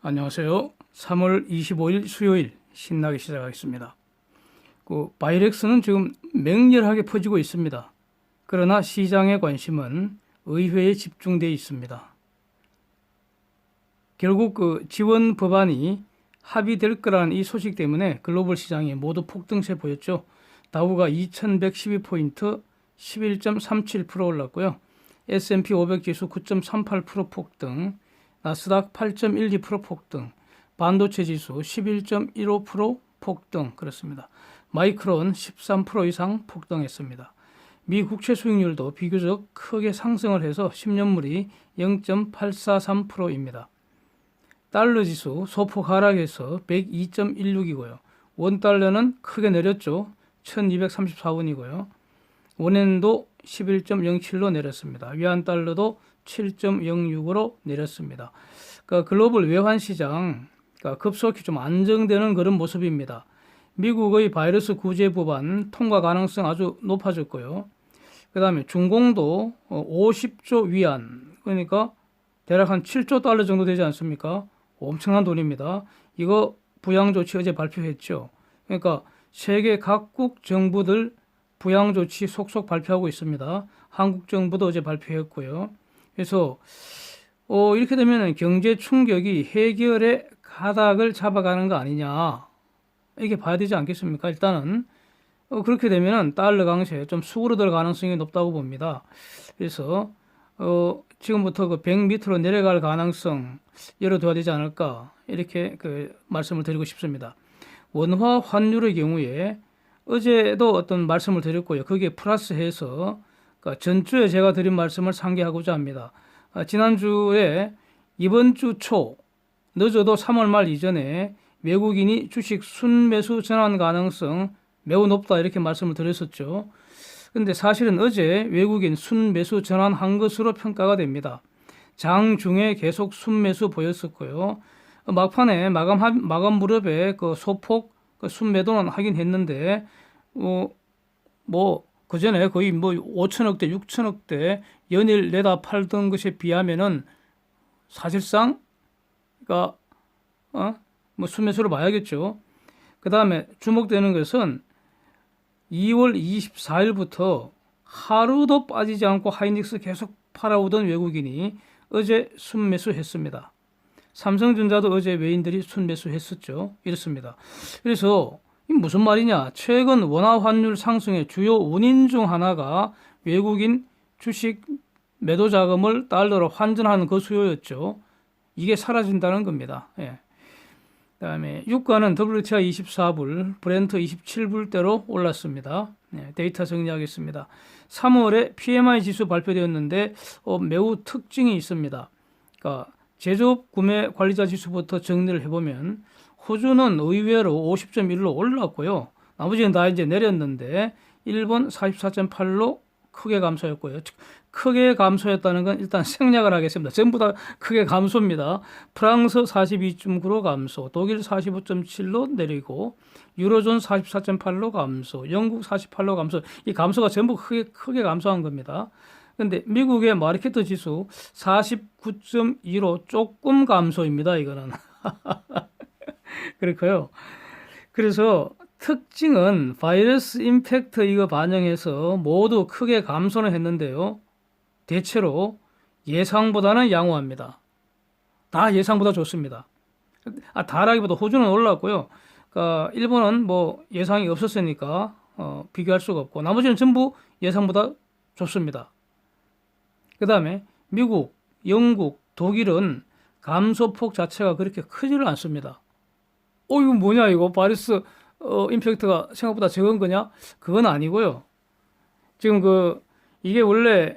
안녕하세요. 3월 25일 수요일 신나게 시작하겠습니다. 바이렉스는 지금 맹렬하게 퍼지고 있습니다. 그러나 시장의 관심은 의회에 집중되어 있습니다. 결국 지원 법안이 합의될 거라는 이 소식 때문에 글로벌 시장이 모두 폭등세 보였죠. 다우가 2112포인트 11.37% 올랐고요. S&P 500 지수 9.38% 폭등, 나스닥 8.12% 폭등, 반도체 지수 11.15% 폭등, 그렇습니다. 마이크론 13% 이상 폭등했습니다. 미 국채 수익률도 비교적 크게 상승을 해서 10년물이 0.843%입니다. 달러 지수 소폭 하락해서 102.16이고요. 원달러는 크게 내렸죠. 1234원이고요. 원엔도 11.07로 내렸습니다. 위안달러도 7.06으로 내렸습니다. 그러니까 글로벌 외환 시장 급속히 좀 안정되는 그런 모습입니다. 미국의 바이러스 구제 법안 통과 가능성 아주 높아졌고요. 그 다음에 중공도 50조 위안, 그러니까 대략 한 7조 달러 정도 되지 않습니까? 엄청난 돈입니다. 이거 부양조치 어제 발표했죠. 그러니까 세계 각국 정부들 부양조치 속속 발표하고 있습니다. 한국 정부도 어제 발표했고요. 그래서 이렇게 되면 경제 충격이 해결의 가닥을 잡아가는 거 아니냐, 이게 봐야 되지 않겠습니까? 일단은 그렇게 되면 달러 강세 좀 수그러들 가능성이 높다고 봅니다. 그래서 지금부터 그 100 밑으로 내려갈 가능성 열어둬야 되지 않을까, 이렇게 말씀을 드리고 싶습니다. 원화 환율의 경우에 어제도 어떤 말씀을 드렸고요. 거기에 플러스해서 전주에 제가 드린 말씀을 상기하고자 합니다. 지난주에 이번 주 초, 늦어도 3월 말 이전에 외국인이 주식 순매수 전환 가능성 매우 높다, 이렇게 말씀을 드렸었죠. 근데 사실은 어제 외국인 순매수 전환한 것으로 평가가 됩니다. 장중에 계속 순매수 보였었고요. 막판에 마감 무렵에 소폭 순매도는 하긴 했는데, 그 전에 거의 5천억대, 6천억대 연일 내다 팔던 것에 비하면은 사실상, 순매수로 봐야겠죠. 그 다음에 주목되는 것은 2월 24일부터 하루도 빠지지 않고 하이닉스 계속 팔아오던 외국인이 어제 순매수했습니다. 삼성전자도 어제 외인들이 순매수했었죠. 이렇습니다. 그래서 이 무슨 말이냐? 최근 원화 환율 상승의 주요 원인 중 하나가 외국인 주식 매도 자금을 달러로 환전하는 그 수요였죠. 이게 사라진다는 겁니다. 예. 그다음에 유가는 WTI 24불, 브렌트 27불대로 올랐습니다. 네, 데이터 정리하겠습니다. 3월에 PMI 지수 발표되었는데 매우 특징이 있습니다. 그러니까 제조업 구매 관리자 지수부터 정리를 해보면 호주는 의외로 50.1로 올랐고요. 나머지는 다 이제 내렸는데 일본 44.8로 크게 감소했고요. 크게 감소했다는 건 일단 생략을 하겠습니다. 전부 다 크게 감소입니다. 프랑스 42.9로 감소, 독일 45.7로 내리고, 유로존 44.8로 감소, 영국 48로 감소. 이 감소가 전부 크게 감소한 겁니다. 근데 미국의 마르케트 지수 49.2로 조금 감소입니다. 이거는. 그렇고요. 그래서 특징은 바이러스 임팩트 이거 반영해서 모두 크게 감소는 했는데요. 대체로 예상보다는 양호합니다. 다 예상보다 좋습니다. 다라기보다 호주는 올랐고요. 그러니까 일본은 예상이 없었으니까 비교할 수가 없고, 나머지는 전부 예상보다 좋습니다. 그 다음에 미국, 영국, 독일은 감소폭 자체가 그렇게 크지를 않습니다. 이거 뭐냐, 이거 바이러스 임팩트가 생각보다 적은 거냐? 그건 아니고요. 지금 이게 원래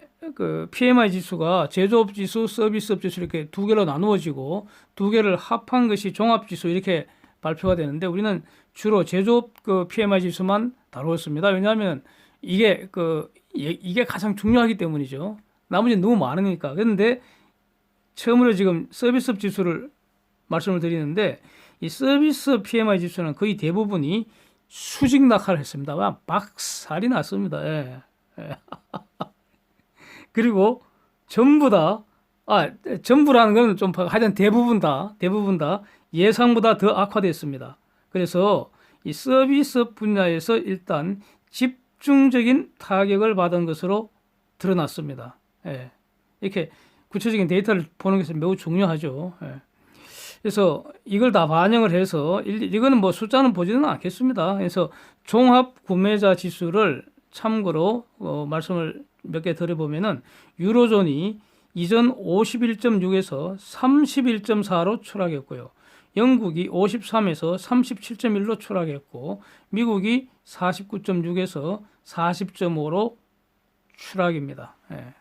PMI 지수가 제조업 지수, 서비스업 지수 이렇게 두 개로 나누어지고 두 개를 합한 것이 종합 지수 이렇게 발표가 되는데, 우리는 주로 제조업 PMI 지수만 다루었습니다. 왜냐하면 이게 가장 중요하기 때문이죠. 나머지는 너무 많으니까. 그런데 처음으로 지금 서비스업 지수를 말씀을 드리는데, 이 서비스 PMI 지수는 거의 대부분이 수직 낙하를 했습니다. 박살이 났습니다. 예. 예. 그리고 전부 다 아, 전부라는 건 좀 하여튼 대부분 다 예상보다 더 악화됐습니다. 그래서 이 서비스 분야에서 일단 집중적인 타격을 받은 것으로 드러났습니다. 예. 이렇게 구체적인 데이터를 보는 것이 매우 중요하죠. 예. 그래서 이걸 다 반영을 해서 이거는 뭐 숫자는 보지는 않겠습니다. 그래서 종합 구매자 지수를 참고로 말씀을 몇 개 드려보면은 유로존이 이전 51.6에서 31.4로 추락했고요. 영국이 53에서 37.1로 추락했고 미국이 49.6에서 40.5로 추락입니다. 예.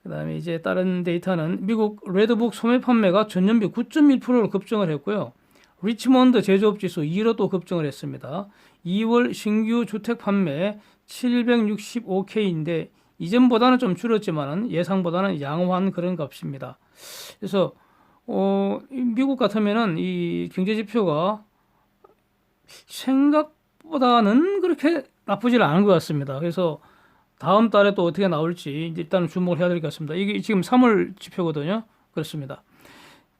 그다음에 이제 다른 데이터는 미국 레드북 소매 판매가 전년비 9.1%로 급증을 했고요. 리치몬드 제조업 지수 2로 또 급증을 했습니다. 2월 신규 주택 판매 765K인데 이전보다는 좀 줄었지만은 예상보다는 양호한 그런 값입니다. 그래서 미국 같으면은 이 경제 지표가 생각보다는 그렇게 나쁘지 않은 것 같습니다. 그래서 다음 달에 또 어떻게 나올지 일단은 주목을 해야 될 것 같습니다. 이게 지금 3월 지표거든요. 그렇습니다.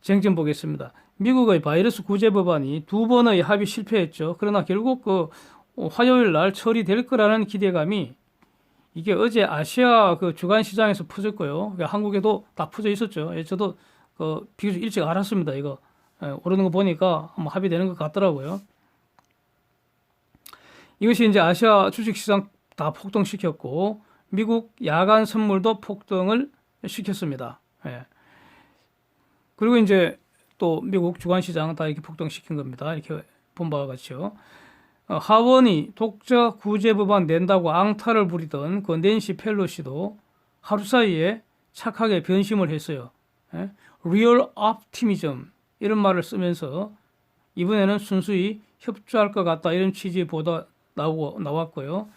쟁점 보겠습니다. 미국의 바이러스 구제 법안이 두 번의 합의 실패했죠. 그러나 결국 그 화요일 날 처리될 거라는 기대감이 이게 어제 아시아 그 주간 시장에서 퍼졌고요. 한국에도 다 퍼져 있었죠. 저도 그 비교적 일찍 알았습니다. 이거 오르는 거 보니까 한번 합의되는 것 같더라고요. 이것이 이제 아시아 주식시장 다 폭등시켰고 미국 야간 선물도 폭등을 시켰습니다. 예. 그리고 이제 또 미국 주간시장 다 이렇게 폭등시킨 겁니다. 이렇게 본 바와 같이요. 하원이 독자 구제 법안 낸다고 앙탈을 부리던 그 낸시 펠로시도 하루 사이에 착하게 변심을 했어요. 예? Real optimism 이런 말을 쓰면서 이번에는 순수히 협조할 것 같다 이런 취지의 보도 나왔고요.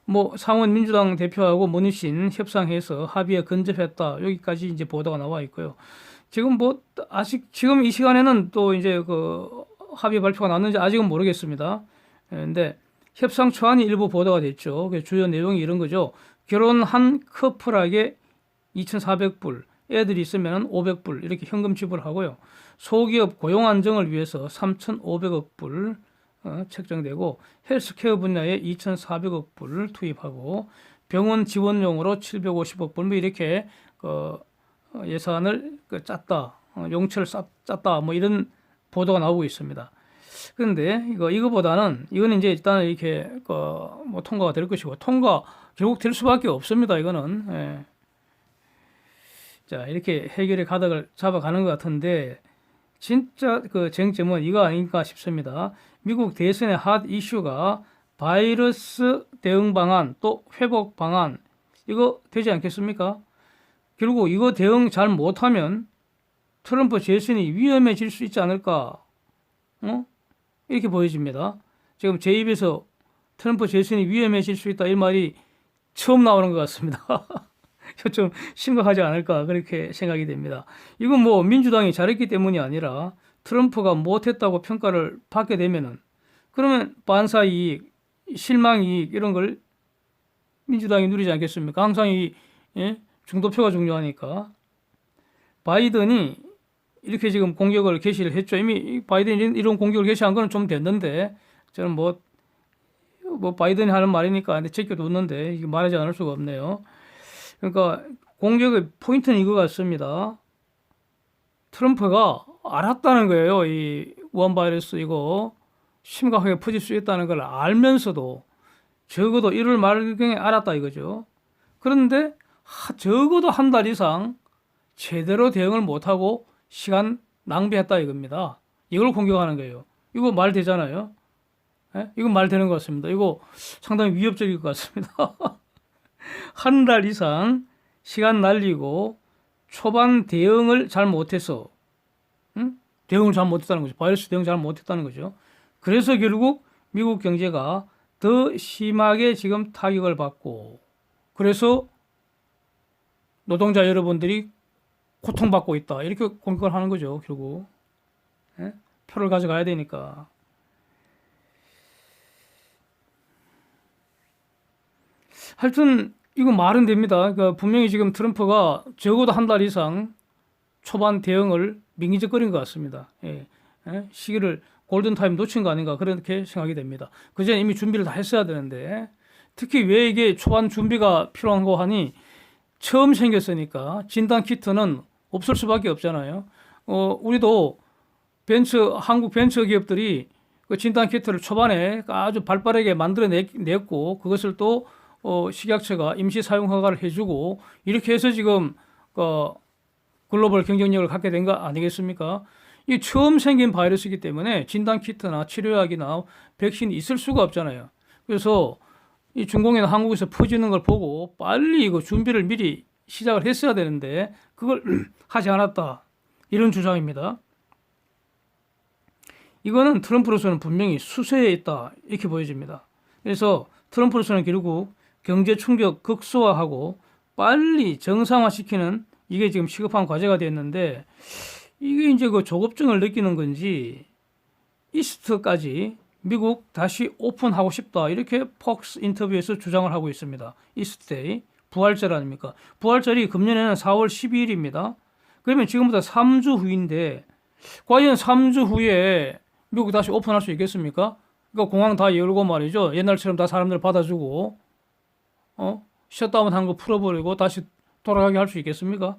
뭐 상원 민주당 대표하고 머니신 협상해서 합의에 근접했다 여기까지 이제 보도가 나와 있고요. 지금 뭐 아직 지금 이 시간에는 또 이제 그 합의 발표가 났는지 아직은 모르겠습니다. 근데 협상 초안이 일부 보도가 됐죠. 주요 내용이 이런 거죠. 결혼한 커플에게 2,400불, 애들이 있으면 500불 이렇게 현금 지불하고요. 소기업 고용 안정을 위해서 3,500억 불 책정되고 헬스케어 분야에 2,400억 불 투입하고 병원 지원용으로 750억 불 뭐 이렇게 예산을 짰다, 용처를 짰다 뭐 이런 보도가 나오고 있습니다. 그런데 이거보다는 이거는 이제 일단 이렇게 뭐 통과가 될 것이고 결국 될 수밖에 없습니다. 이거는 예. 자 이렇게 해결의 가닥을 잡아가는 것 같은데 진짜 그 쟁점은 이거 아닌가 싶습니다. 미국 대선의 핫 이슈가 바이러스 대응 방안 또 회복 방안 이거 되지 않겠습니까? 결국 이거 대응 잘 못하면 트럼프 재선이 위험해질 수 있지 않을까? 이렇게 보여집니다. 지금 제 입에서 트럼프 재선이 위험해질 수 있다 이 말이 처음 나오는 것 같습니다. 좀 심각하지 않을까 그렇게 생각이 됩니다. 이건 뭐 민주당이 잘했기 때문이 아니라 트럼프가 못했다고 평가를 받게 되면은 그러면 반사 이익, 실망 이익 이런 걸 민주당이 누리지 않겠습니까? 항상 이 중도표가 중요하니까 바이든이 이렇게 지금 공격을 개시를 했죠. 이미 바이든이 이런 공격을 개시한 거는 좀 됐는데 저는 뭐 바이든이 하는 말이니까 제껴뒀는데 이게 말하지 않을 수가 없네요. 그러니까 공격의 포인트는 이거 같습니다. 트럼프가 알았다는 거예요. 이 우한 바이러스 이거 심각하게 퍼질 수 있다는 걸 알면서도 적어도 1월 말경에 알았다 이거죠. 그런데 적어도 한 달 이상 제대로 대응을 못하고 시간 낭비했다 이겁니다. 이걸 공격하는 거예요. 이거 말 되잖아요. 예? 이건 말 되는 것 같습니다. 이거 상당히 위협적일 것 같습니다. 한 달 이상 시간 날리고 초반 대응을 잘 못해서 대응을 잘 못했다는 거죠. 바이러스 대응 잘 못했다는 거죠. 그래서 결국 미국 경제가 더 심하게 지금 타격을 받고 그래서 노동자 여러분들이 고통받고 있다. 이렇게 공격을 하는 거죠. 결국 표를 가져가야 되니까. 하여튼 이거 말은 됩니다. 그러니까 분명히 지금 트럼프가 적어도 한 달 이상 초반 대응을 민기적거린 것 같습니다. 예. 예? 시기를 골든타임 놓친 거 아닌가 그렇게 생각이 됩니다. 그전에 이미 준비를 다 했어야 되는데 특히 왜 이게 초반 준비가 필요한 거 하니 처음 생겼으니까 진단 키트는 없을 수밖에 없잖아요. 우리도 한국 벤처 기업들이 그 진단 키트를 초반에 아주 발빠르게 만들어냈고 그것을 또 식약처가 임시 사용 허가를 해주고 이렇게 해서 지금 글로벌 경쟁력을 갖게 된 거 아니겠습니까? 이 처음 생긴 바이러스이기 때문에 진단 키트나 치료약이나 백신이 있을 수가 없잖아요. 그래서 이 중공이나 한국에서 퍼지는 걸 보고 빨리 이거 준비를 미리 시작을 했어야 되는데 그걸 하지 않았다. 이런 주장입니다. 이거는 트럼프로서는 분명히 수세에 있다. 이렇게 보여집니다. 그래서 트럼프로서는 결국 경제 충격 극소화하고 빨리 정상화시키는 이게 지금 시급한 과제가 됐는데 이게 이제 그 조급증을 느끼는 건지 이스트까지 미국 다시 오픈하고 싶다. 이렇게 폭스 인터뷰에서 주장을 하고 있습니다. 이스트데이. 부활절 아닙니까? 부활절이 금년에는 4월 12일입니다. 그러면 지금부터 3주 후인데 과연 3주 후에 미국 다시 오픈할 수 있겠습니까? 그러니까 공항 다 열고 말이죠. 옛날처럼 다 사람들 받아주고 셧다운 한 거 풀어버리고 다시 돌아가게 할 수 있겠습니까?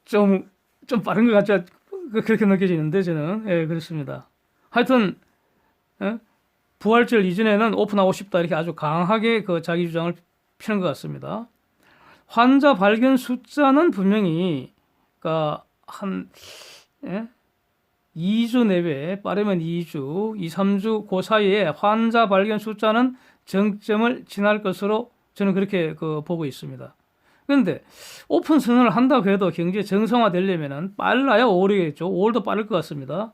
좀 빠른 것 같죠? 그렇게 느껴지는데 저는 예, 그렇습니다. 하여튼 부활절 이전에는 오픈하고 싶다 이렇게 아주 강하게 그 자기 주장을 펴는 것 같습니다. 환자 발견 숫자는 분명히 그러니까 한 2주 내외 빠르면 2주, 2, 3주 그 사이에 환자 발견 숫자는 정점을 지날 것으로 저는 그렇게 보고 있습니다. 그런데 오픈 선언을 한다고 해도 경제 정상화 되려면은 빨라야 5월이겠죠. 5월도 빠를 것 같습니다.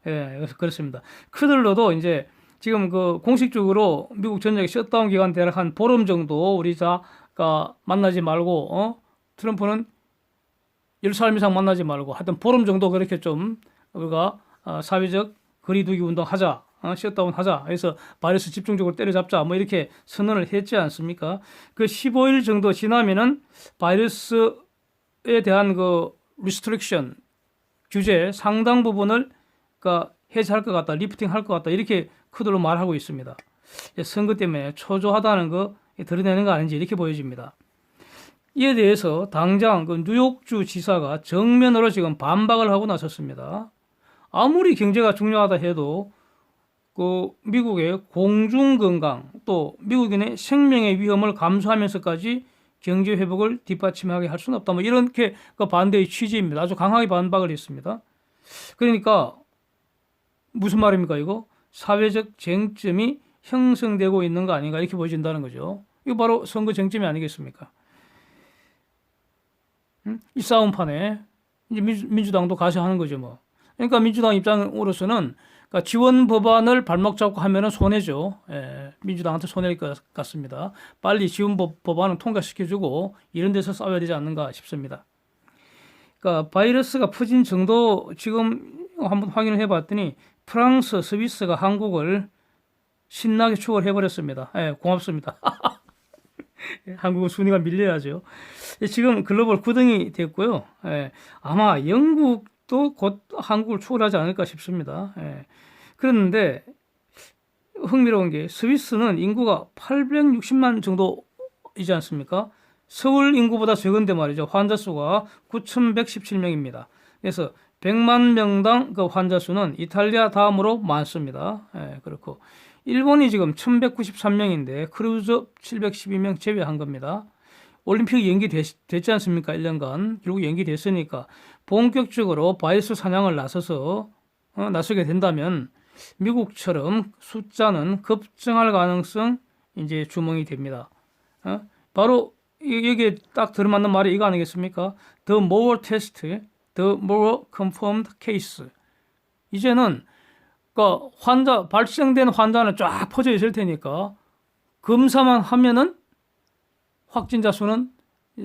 예, 그렇습니다. 그들로도 이제 지금 공식적으로 미국 전역의 셧다운 기간 대략 한 보름 정도 우리 자가 만나지 말고 트럼프는 10사람 이상 만나지 말고 하여튼 보름 정도 그렇게 좀 우리가 사회적 거리두기 운동하자. 셧다운 하자. 그래서 바이러스 집중적으로 때려잡자. 뭐 이렇게 선언을 했지 않습니까? 그 15일 정도 지나면은 바이러스에 대한 리스트릭션 규제 상당 부분을 해제할 것 같다. 리프팅 할 것 같다. 이렇게 그들로 말하고 있습니다. 선거 때문에 초조하다는 거 드러내는 거 아닌지 이렇게 보여집니다. 이에 대해서 당장 뉴욕주 지사가 정면으로 지금 반박을 하고 나섰습니다. 아무리 경제가 중요하다 해도 미국의 공중건강 또 미국인의 생명의 위험을 감수하면서까지 경제 회복을 뒷받침하게 할 수는 없다. 뭐 이렇게 반대의 취지입니다. 아주 강하게 반박을 했습니다. 그러니까 무슨 말입니까 이거? 사회적 쟁점이 형성되고 있는 거 아닌가 이렇게 보여진다는 거죠. 이거 바로 선거 쟁점이 아니겠습니까? 이 싸움판에 이제 민주당도 가세하는 거죠 뭐. 그러니까 민주당 입장으로서는 지원 법안을 발목 잡고 하면은 손해죠. 예, 민주당한테 손해일 것 같습니다. 빨리 지원 법안을 통과시켜주고 이런 데서 싸워야 되지 않는가 싶습니다. 그러니까 바이러스가 퍼진 정도 지금 한번 확인을 해봤더니 프랑스, 스위스가 한국을 신나게 추월 해버렸습니다. 예, 고맙습니다. 한국은 순위가 밀려야죠. 지금 글로벌 9등이 됐고요. 예, 아마 영국도 곧 한국을 추월하지 않을까 싶습니다. 예. 그런데 흥미로운 게 스위스는 인구가 860만 정도이지 않습니까? 서울 인구보다 적은데 말이죠. 환자 수가 9,117명입니다. 그래서 100만 명당 그 환자 수는 이탈리아 다음으로 많습니다. 예, 그렇고 일본이 지금 1,193명인데 크루즈 712명 제외한 겁니다. 올림픽이 연기됐지 않습니까? 1년간. 결국 연기됐으니까 본격적으로 바이러스 사냥을 나서게 된다면 미국처럼 숫자는 급증할 가능성 이제 주목이 됩니다. 바로 여기에 딱 들어맞는 말이 이거 아니겠습니까? The more test, the more confirmed case. 이제는 발생된 환자는 쫙 퍼져 있을 테니까 검사만 하면은 확진자 수는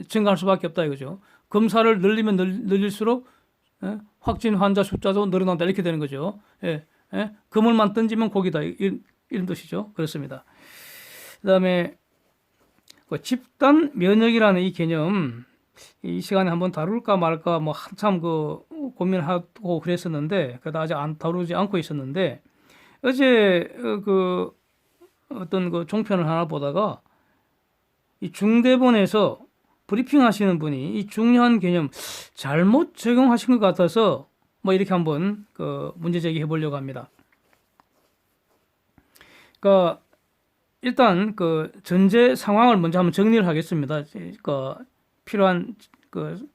증가할 수밖에 없다 이거죠. 검사를 늘리면 늘릴수록 확진 환자 숫자도 늘어난다 이렇게 되는 거죠. 예, 그물만 던지면 고기다 이런 뜻이죠. 그렇습니다. 그다음에 그 집단 면역이라는 이 개념 이 시간에 한번 다룰까 말까 뭐 한참 그 고민하고 그랬었는데 그래도 아직 안 다루지 않고 있었는데 어제 그 어떤 그 종편을 하나 보다가 이 중대본에서 브리핑 하시는 분이 이 중요한 개념 잘못 적용하신 것 같아서 뭐 이렇게 한번 그 문제 제기해 보려고 합니다. 그러니까 일단 그 전제 상황을 먼저 한번 정리를 하겠습니다. 그 필요한 그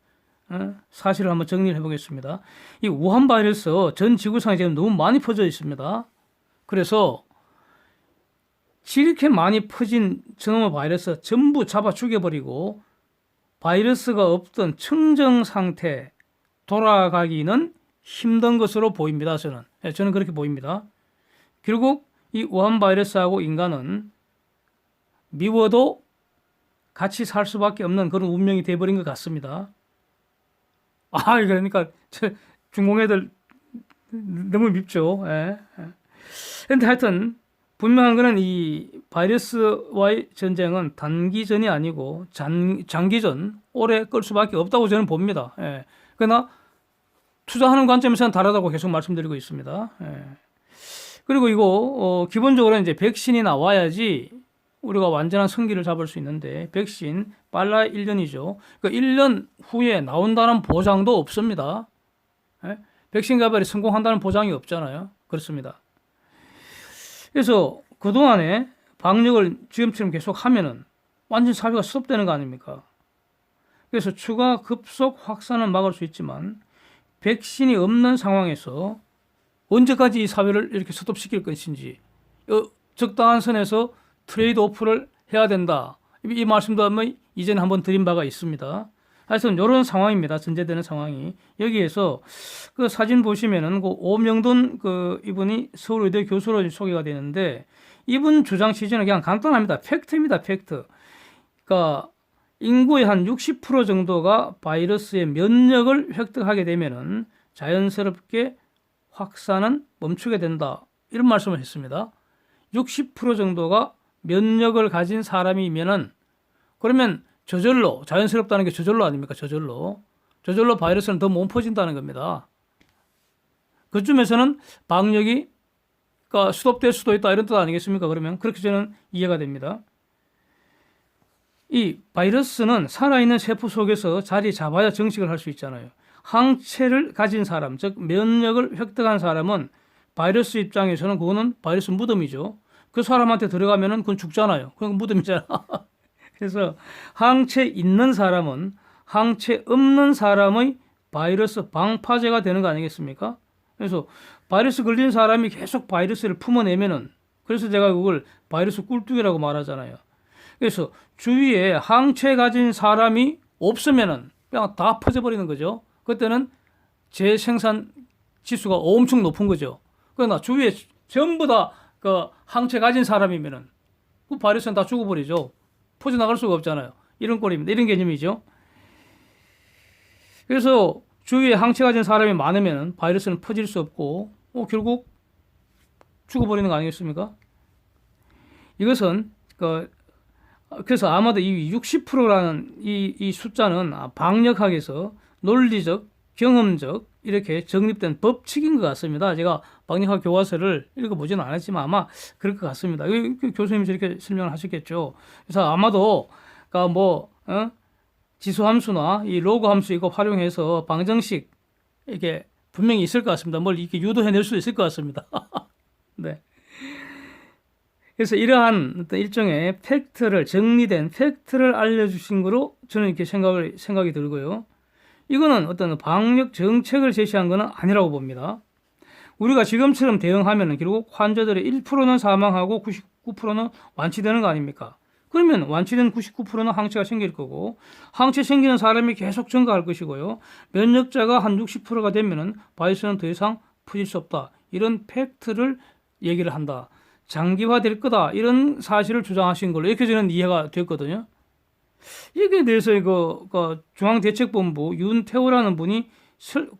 사실을 한번 정리를 해보겠습니다. 이 우한 바이러스 전 지구상에 지금 너무 많이 퍼져 있습니다. 그래서 이렇게 많이 퍼진 저놈의 바이러스 전부 잡아 죽여버리고 바이러스가 없던 청정 상태 돌아가기는 힘든 것으로 보입니다. 저는 그렇게 보입니다. 결국 이 우한 바이러스하고 인간은 미워도 같이 살 수밖에 없는 그런 운명이 돼버린 것 같습니다. 그러니까 중공 애들 너무 밉죠. 근데 하여튼 분명한 거는 이 바이러스와의 전쟁은 단기전이 아니고 장기전, 오래 끌 수밖에 없다고 저는 봅니다. 그러나 투자하는 관점에서는 다르다고 계속 말씀드리고 있습니다. 그리고 이거 기본적으로 이제 백신이 나와야지 우리가 완전한 성기를 잡을 수 있는데 백신 빨라야 1년이죠. 그러니까 1년 후에 나온다는 보장도 없습니다. 백신 개발이 성공한다는 보장이 없잖아요. 그렇습니다. 그래서 그동안에 방역을 지금처럼 계속 하면은 완전 사회가 스톱되는 거 아닙니까? 그래서 추가 급속 확산은 막을 수 있지만 백신이 없는 상황에서 언제까지 이 사회를 이렇게 스톱시킬 것인지 적당한 선에서 트레이드 오프를 해야 된다. 이 말씀도 이전에 한번 드린 바가 있습니다. 하여튼 이런 상황입니다. 전제되는 상황이. 여기에서 그 사진 보시면은 그 오명돈 그 이분이 서울의대 교수로 소개가 되는데 이분 주장 취지는 그냥 간단합니다. 팩트입니다. 팩트. 그러니까 인구의 한 60% 정도가 바이러스의 면역을 획득하게 되면은 자연스럽게 확산은 멈추게 된다. 이런 말씀을 했습니다. 60% 정도가 면역을 가진 사람이면은 그러면 저절로 자연스럽다는 게 저절로 아닙니까? 저절로 바이러스는 더 못 퍼진다는 겁니다. 그쯤에서는 방역이 그러니까 스톱될 수도 있다 이런 뜻 아니겠습니까? 그러면 그렇게 저는 이해가 됩니다. 이 바이러스는 살아있는 세포 속에서 자리 잡아야 정식을 할 수 있잖아요. 항체를 가진 사람, 즉 면역을 획득한 사람은 바이러스 입장에서는 그거는 바이러스 무덤이죠. 그 사람한테 들어가면은 그건 죽잖아요. 그건 무덤이잖아. 그래서 항체 있는 사람은 항체 없는 사람의 바이러스 방파제가 되는 거 아니겠습니까? 그래서 바이러스 걸린 사람이 계속 바이러스를 품어내면은 그래서 제가 그걸 바이러스 꿀뚝이라고 말하잖아요. 그래서 주위에 항체 가진 사람이 없으면은 그냥 다 퍼져버리는 거죠. 그때는 재생산 지수가 엄청 높은 거죠. 그러나 주위에 전부 다 그 항체 가진 사람이면은 그 바이러스는 다 죽어버리죠. 퍼져나갈 수가 없잖아요. 이런 꼴입니다. 이런 개념이죠. 그래서 주위에 항체 가진 사람이 많으면 바이러스는 퍼질 수 없고 결국 죽어버리는 거 아니겠습니까? 이것은 그래서 아마도 이 60%라는 이 숫자는 방역학에서 논리적, 경험적 이렇게 정립된 법칙인 것 같습니다. 제가 방역학 교과서를 읽어보지는 않았지만 아마 그럴 것 같습니다. 교수님이 저렇게 설명을 하셨겠죠. 그래서 아마도 지수함수나 이 로그 함수 이거 활용해서 방정식 이게 분명히 있을 것 같습니다. 뭘 이렇게 유도해낼 수 있을 것 같습니다. 네. 그래서 이러한 어떤 일종의 정리된 팩트를 알려주신 거로 저는 이렇게 생각이 들고요. 이거는 어떤 방역 정책을 제시한 거는 아니라고 봅니다. 우리가 지금처럼 대응하면은 결국 환자들의 1%는 사망하고 99%는 완치되는 거 아닙니까? 그러면 완치된 99%는 항체가 생길 거고 항체 생기는 사람이 계속 증가할 것이고요. 면역자가 한 60%가 되면은 바이러스는 더 이상 퍼질 수 없다. 이런 팩트를 얘기를 한다. 장기화될 거다. 이런 사실을 주장하신 걸로 이렇게 저는 이해가 됐거든요. 여기에 대해서 중앙대책본부 윤태호라는 분이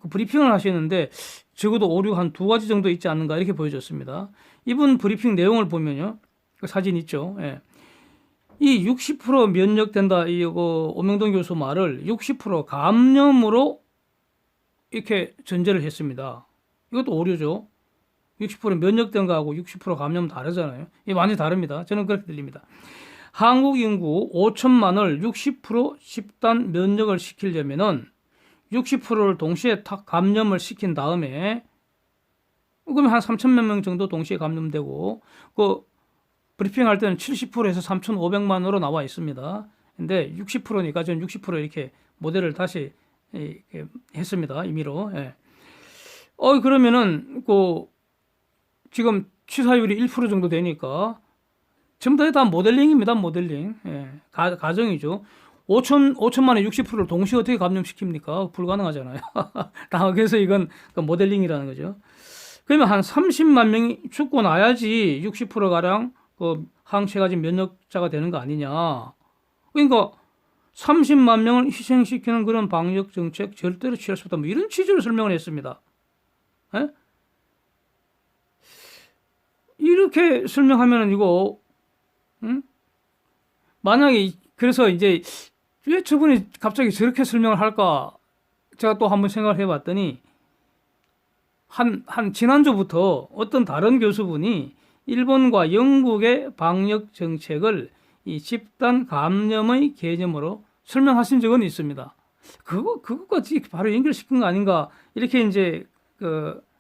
브리핑을 하시는데 적어도 오류 한 두 가지 정도 있지 않는가 이렇게 보여졌습니다. 이분 브리핑 내용을 보면요. 그 사진 있죠. 예. 이 60% 면역된다, 이거 오명돈 교수 말을 60% 감염으로 이렇게 전제를 했습니다. 이것도 오류죠. 60% 면역된 거하고 60% 감염 다르잖아요. 이게 완전히 다릅니다. 저는 그렇게 들립니다. 한국 인구 5천만을 60% 집단 면역을 시키려면은 60%를 동시에 탁 감염을 시킨 다음에, 그러면 한 3천몇 명 정도 동시에 감염되고, 그 브리핑 할 때는 70%에서 3,500만으로 나와 있습니다. 근데 60%니까 저는 60% 이렇게 모델을 다시 이렇게 했습니다. 임의로. 예. 그러면은 지금 치사율이 1% 정도 되니까 전부 다 모델링입니다. 모델링. 예. 가정이죠. 5천만에 60%를 동시에 어떻게 감염시킵니까? 불가능하잖아요. 그래서 이건 모델링이라는 거죠. 그러면 한 30만 명이 죽고 나야지 60%가량 그 항체 가진 면역자가 되는 거 아니냐. 그러니까 30만 명을 희생시키는 그런 방역 정책 절대로 취할 수 없다. 뭐 이런 취지로 설명을 했습니다. 예? 이렇게 설명하면은 이거, 만약에, 그래서 이제 왜 저분이 갑자기 저렇게 설명을 할까? 제가 또 한번 생각을 해봤더니, 지난주부터 어떤 다른 교수분이 일본과 영국의 방역 정책을 이 집단 감염의 개념으로 설명하신 적은 있습니다. 그것까지 바로 연결시킨 거 아닌가? 이렇게 이제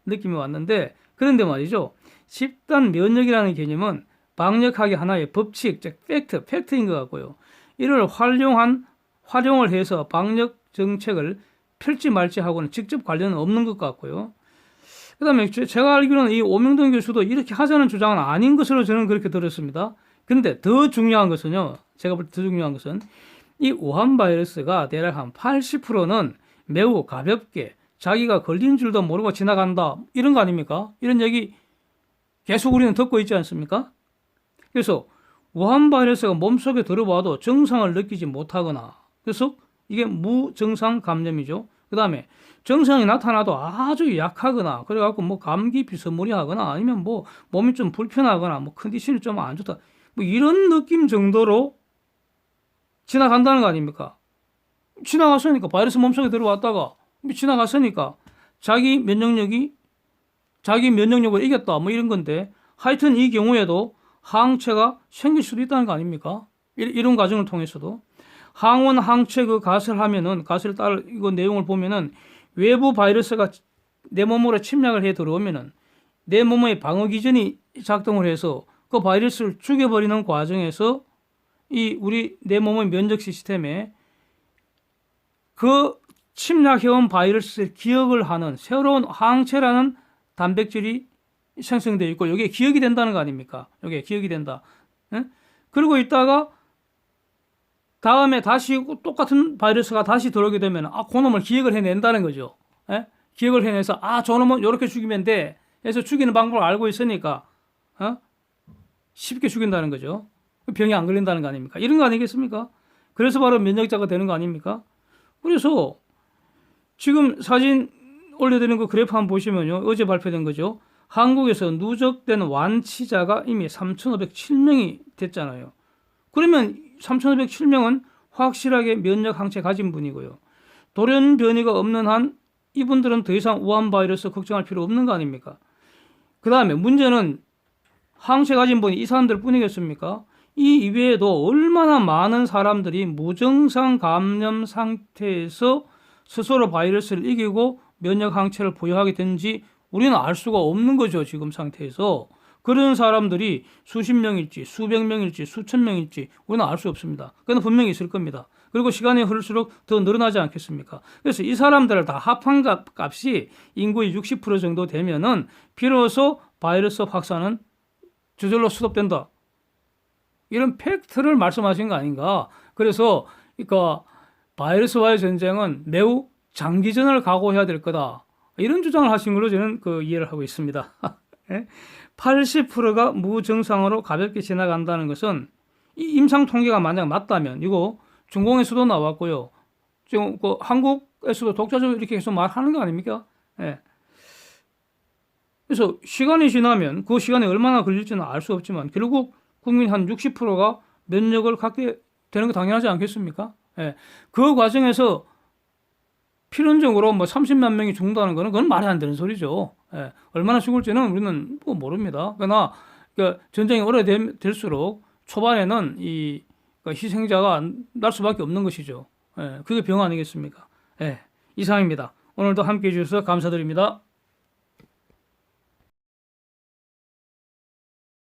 느낌이 왔는데, 그런데 말이죠. 집단 면역이라는 개념은 방역학의 하나의 법칙, 즉 팩트인 것 같고요. 이를 활용을 해서 방역 정책을 펼지 말지 하고는 직접 관련은 없는 것 같고요. 그 다음에 제가 알기로는 이 오명돈 교수도 이렇게 하자는 주장은 아닌 것으로 저는 그렇게 들었습니다. 그런데 더 중요한 것은요. 제가 볼 때 더 중요한 것은 이 우한 바이러스가 대략 한 80%는 매우 가볍게 자기가 걸린 줄도 모르고 지나간다. 이런 거 아닙니까? 이런 얘기 계속 우리는 듣고 있지 않습니까? 그래서 우한 바이러스가 몸속에 들어와도 증상을 느끼지 못하거나, 그래서 이게 무증상 감염이죠. 그 다음에 증상이 나타나도 아주 약하거나, 그래갖고 뭐 감기 비스무리하거나 아니면 뭐 몸이 좀 불편하거나 뭐 컨디션이 좀 안 좋다. 뭐 이런 느낌 정도로 지나간다는 거 아닙니까? 지나갔으니까, 바이러스 몸속에 들어왔다가 지나갔으니까 자기 면역력을 이겼다. 뭐 이런 건데, 하여튼 이 경우에도 항체가 생길 수도 있다는 거 아닙니까? 이런 과정을 통해서도. 항원 항체 가설 이거 내용을 보면은 외부 바이러스가 내 몸으로 침략을 해 들어오면은 내 몸의 방어 기전이 작동을 해서 그 바이러스를 죽여버리는 과정에서 내 몸의 면역 시스템에 그 침략해온 바이러스를 기억을 하는 새로운 항체라는 단백질이 생성되어 있고, 이게 기억이 된다는 거 아닙니까? 이게 기억이 된다. 예? 그러고 있다가 다음에 다시 똑같은 바이러스가 다시 들어오게 되면 그놈을 기억을 해낸다는 거죠. 예? 기억을 해내서 저놈은 이렇게 죽이면 돼. 해서 죽이는 방법을 알고 있으니까 쉽게 죽인다는 거죠. 병이 안 걸린다는 거 아닙니까? 이런 거 아니겠습니까? 그래서 바로 면역자가 되는 거 아닙니까? 그래서 지금 사진 올려드린 그 그래프 한번 보시면요. 어제 발표된 거죠. 한국에서 누적된 완치자가 이미 3,507명이 됐잖아요. 그러면 3,507명은 확실하게 면역 항체 가진 분이고요. 돌연 변이가 없는 한 이분들은 더 이상 우한 바이러스 걱정할 필요 없는 거 아닙니까? 그 다음에 문제는 항체 가진 분이 이 사람들 뿐이겠습니까? 이 이외에도 얼마나 많은 사람들이 무증상 감염 상태에서 스스로 바이러스를 이기고 면역 항체를 보유하게 되는지 우리는 알 수가 없는 거죠. 지금 상태에서. 그런 사람들이 수십 명일지 수백 명일지 수천 명일지 우리는 알 수 없습니다. 그건 분명히 있을 겁니다. 그리고 시간이 흐를수록 더 늘어나지 않겠습니까? 그래서 이 사람들을 다 합한 값이 인구의 60% 정도 되면은 비로소 바이러스 확산은 저절로 수습된다. 이런 팩트를 말씀하신 거 아닌가. 그래서 그러니까 바이러스와의 전쟁은 매우 장기전을 각오해야 될 거다. 이런 주장을 하신 걸로 저는 이해를 하고 있습니다. 80%가 무증상으로 가볍게 지나간다는 것은 이 임상 통계가 만약 맞다면, 이거 중공에서도 나왔고요. 지금 한국에서도 독자적으로 이렇게 계속 말하는 거 아닙니까? 예. 그래서 시간이 지나면 그 시간에 얼마나 걸릴지는 알 수 없지만 결국 국민 한 60%가 면역을 갖게 되는 거 당연하지 않겠습니까? 예. 그 과정에서 필연적으로 뭐 30만 명이 죽는다는 거는 그건 말이 안 되는 소리죠. 예. 얼마나 죽을지는 우리는 뭐 모릅니다. 그러나 그러니까 전쟁이 오래될수록 초반에는 이 그러니까 희생자가 날 수밖에 없는 것이죠. 예. 그게 병 아니겠습니까? 예. 이상입니다. 오늘도 함께 해주셔서 감사드립니다.